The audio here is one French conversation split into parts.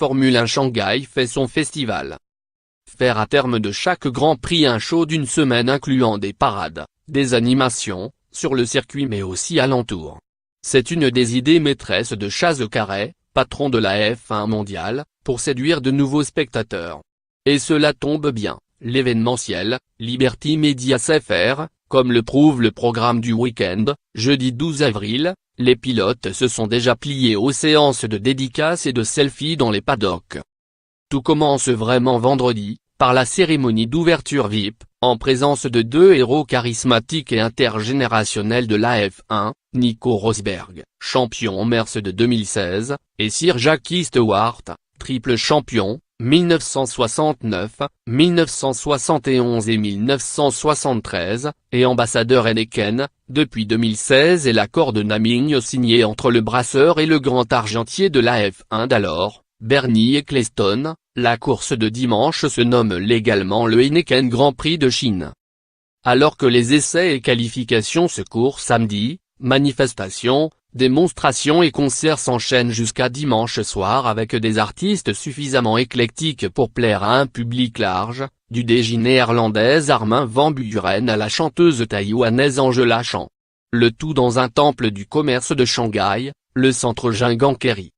Formule 1 Shanghai fait son festival. Faire à terme de chaque Grand Prix un show d'une semaine incluant des parades, des animations, sur le circuit mais aussi alentour. C'est une des idées maîtresses de Chase Carey, patron de la F1 mondiale, pour séduire de nouveaux spectateurs. Et cela tombe bien, l'événementiel, Liberty Media SFR, comme le prouve le programme du week-end, jeudi 12 avril, les pilotes se sont déjà pliés aux séances de dédicaces et de selfies dans les paddocks. Tout commence vraiment vendredi, par la cérémonie d'ouverture VIP, en présence de deux héros charismatiques et intergénérationnels de la F1, Nico Rosberg, champion Merce de 2016, et Sir Jackie Stewart, triple champion, 1969, 1971 et 1973, et ambassadeur Heineken, depuis 2016 et l'accord de naming signé entre le brasseur et le grand argentier de la F1 d'alors, Bernie Ecclestone. La course de dimanche se nomme légalement le Heineken Grand Prix de Chine. Alors que les essais et qualifications se courent samedi, manifestations, démonstrations et concerts s'enchaînent jusqu'à dimanche soir avec des artistes suffisamment éclectiques pour plaire à un public large, du DJ néerlandaise Armin van Buuren à la chanteuse taïwanaise Angela Chan. Le tout dans un temple du commerce de Shanghai, le centre Jingang Keri.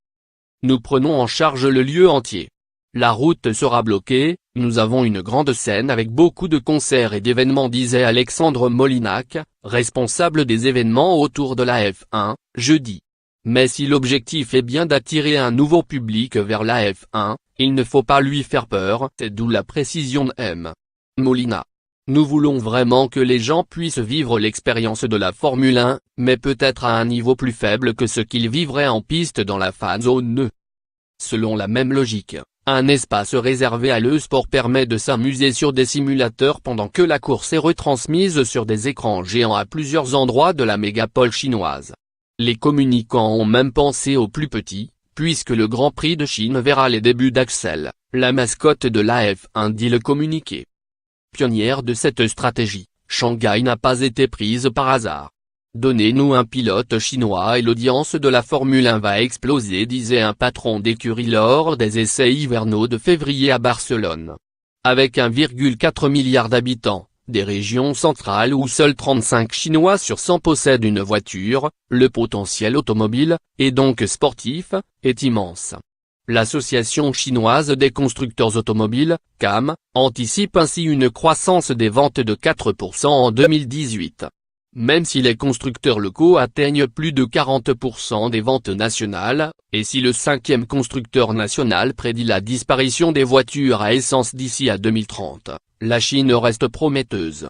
Nous prenons en charge le lieu entier. La route sera bloquée, nous avons une grande scène avec beaucoup de concerts et d'événements, disait Alexandre Molinac, responsable des événements autour de la F1, jeudi. Mais si l'objectif est bien d'attirer un nouveau public vers la F1, il ne faut pas lui faire peur, c'est d'où la précision de M. Molina. Nous voulons vraiment que les gens puissent vivre l'expérience de la Formule 1, mais peut-être à un niveau plus faible que ce qu'ils vivraient en piste dans la fan zone. Selon la même logique, un espace réservé à l'e-sport permet de s'amuser sur des simulateurs pendant que la course est retransmise sur des écrans géants à plusieurs endroits de la mégapole chinoise. Les communicants ont même pensé aux plus petits, puisque le Grand Prix de Chine verra les débuts d'Axel, la mascotte de la F1, dit le communiqué. Pionnière de cette stratégie, Shanghai n'a pas été prise par hasard. Donnez-nous un pilote chinois et l'audience de la Formule 1 va exploser, disait un patron d'écurie lors des essais hivernaux de février à Barcelone. Avec 1,4 milliard d'habitants, des régions centrales où seuls 35 Chinois sur 100 possèdent une voiture, le potentiel automobile, et donc sportif, est immense. L'Association chinoise des constructeurs automobiles, CAM, anticipe ainsi une croissance des ventes de 4% en 2018. Même si les constructeurs locaux atteignent plus de 40% des ventes nationales, et si le cinquième constructeur national prédit la disparition des voitures à essence d'ici à 2030, la Chine reste prometteuse.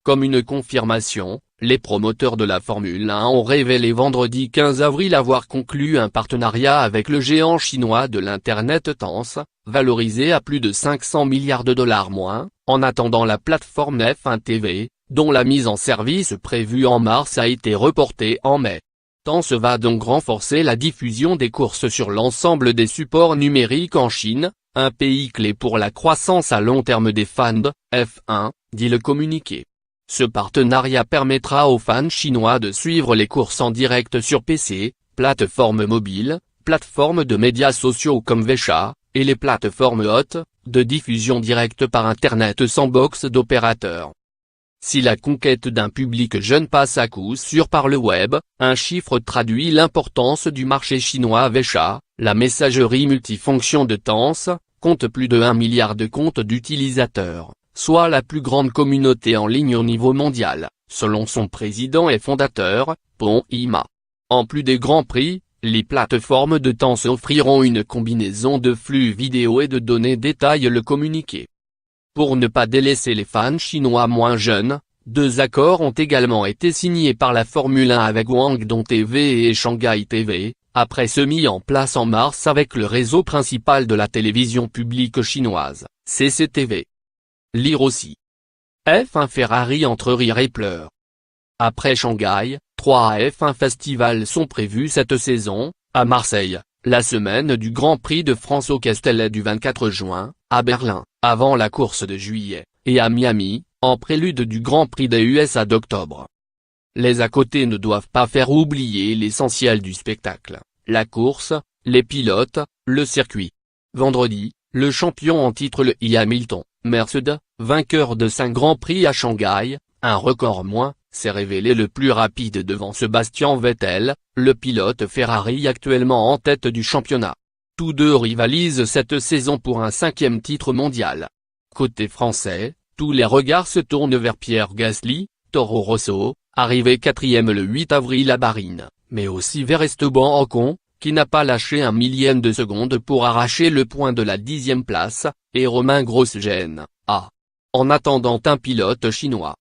Comme une confirmation, les promoteurs de la Formule 1 ont révélé vendredi 15 avril avoir conclu un partenariat avec le géant chinois de l'Internet Tencent, valorisé à plus de 500 milliards de dollars moins, en attendant la plateforme F1 TV, dont la mise en service prévue en mars a été reportée en mai. Tencent va donc renforcer la diffusion des courses sur l'ensemble des supports numériques en Chine, un pays clé pour la croissance à long terme des fans de F1, dit le communiqué. Ce partenariat permettra aux fans chinois de suivre les courses en direct sur PC, plateformes mobiles, plateformes de médias sociaux comme Weicha, et les plateformes hautes, de diffusion directe par Internet sans box d'opérateur. Si la conquête d'un public jeune passe à coup sûr par le web, un chiffre traduit l'importance du marché chinois. Weicha, la messagerie multifonction de Tencent, compte plus de 1 milliard de comptes d'utilisateurs, soit la plus grande communauté en ligne au niveau mondial, selon son président et fondateur, Peng Ma. En plus des grands prix, les plateformes de Tencent offriront une combinaison de flux vidéo et de données, détaille le communiqué. Pour ne pas délaisser les fans chinois moins jeunes, 2 accords ont également été signés par la Formule 1 avec Guangdong TV et Shanghai TV, après ceux mis en place en mars avec le réseau principal de la télévision publique chinoise, CCTV. Lire aussi. F1 Ferrari entre rire et pleurs. Après Shanghai, 3 F1 festivals sont prévus cette saison, à Marseille, la semaine du Grand Prix de France au Castellet du 24 juin, à Berlin, avant la course de juillet, et à Miami, en prélude du Grand Prix des USA d'octobre. Les à côté ne doivent pas faire oublier l'essentiel du spectacle, la course, les pilotes, le circuit. Vendredi, le champion en titre Lewis Hamilton, Mercedes, vainqueur de 5 Grands Prix à Shanghai, un record moins, s'est révélé le plus rapide devant Sebastian Vettel, le pilote Ferrari actuellement en tête du championnat. Tous deux rivalisent cette saison pour un 5e titre mondial. Côté français, tous les regards se tournent vers Pierre Gasly, Toro Rosso, arrivé 4e le 8 avril à Bahreïn, mais aussi vers Esteban Ocon, qui n'a pas lâché un millième de seconde pour arracher le point de la 10e place, et Romain Grosjean, en attendant un pilote chinois.